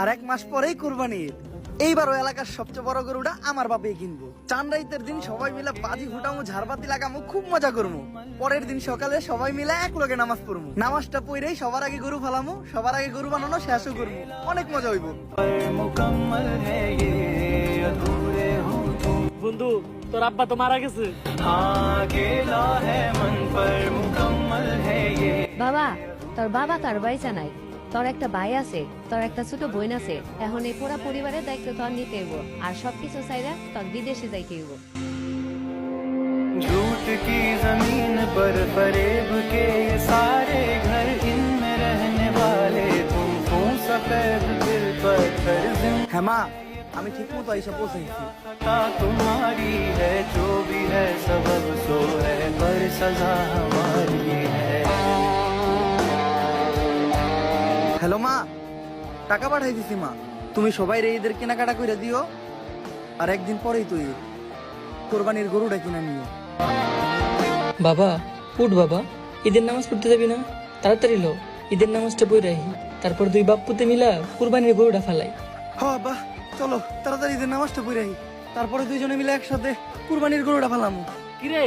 আর 1 মাস পরেই কুরবানি ঈদ। এইবারও এলাকার সবচেয়ে বড় গরুটা আমার বাপেই কিনবো। চান রাইতের দিন সবাই মিলে বাজি ফুটামো, ঝাড়বাতি লাগামো, খুব মজা করবো। পরের দিন সকালে সবাই মিলে এক লগে নামাজ পড়বো। নামাজটা পড়েই সবার আগে গরু ফালামো, সবার আগে গরু বানানো শেষও করবো। অনেক মজা হইব। বন্ধু, তোর আব্বা তো মারা গেছে। বাবা, তোর বাবা তার বাইচা নাই। তোর একটা ভাই আছে, তোর একটা ছোট বোন আছে। এখন এই পুরা পরিবারের দায়িত্ব তোর নিতে হইব, আর সবকিছু চাইরা তোর বিদেশে যাইতে হইব। झूठ की जमीन पर फरेब के ये सारे घर इनमें रहने वाले तुमको सफेद दिल पत्थर হ্যাঁ মা, আমি ঠিক মতো এসে পৌঁছেছি। जिंदा तुम्हारी है, जो भी है सबब सो है, पर सजा हमारी है। হ্যালো মা, টাকা পাঠাই দিছি মা। তুমি সবাই রে ঈদের কেনাকাটা করে দিও। আর একদিন পরেই তো ঈদ, কোরবানির গরুটা কিনা নিও। বাবা উঠ বাবা, ঈদের নামাজ পড়তে যাবি না? তাড়াতাড়ি লো, ঈদের নামাজটা পড়ে রাখি, তারপর 2 বাপ পুতে মিলা কুরবানির গরুটা ফালাই। হ্যাঁ বাহ, চলো তাড়াতাড়ি ঈদের নামাজটা পড়ে আহি, তারপরে দুইজনে মিলে একসাথে কুরবানির গরুটা ফালামু। কিরে,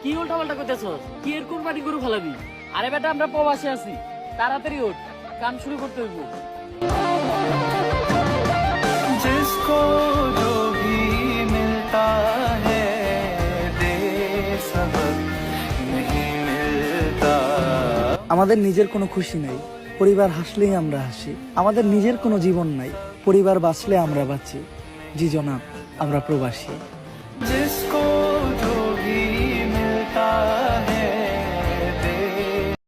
কি উল্টা পাল্টা করতেছস? কি এর কুরবানি গরু ফালাবি? আরে বেটা, আমরা প্রবাসে আছি, তাড়াতাড়ি ওঠ, কাম শুরু করতে হইব। जिसको जो भी मिलता है दे सबक नहीं मिलता। আমাদের নিজের কোনো খুশি নাই, পরিবার হাসলেই আমরা হাসি। আমাদের নিজের কোনো জীবন নাই, পরিবার বাঁচলে আমরা বাঁচি। জি জনাব, আমরা প্রবাসী।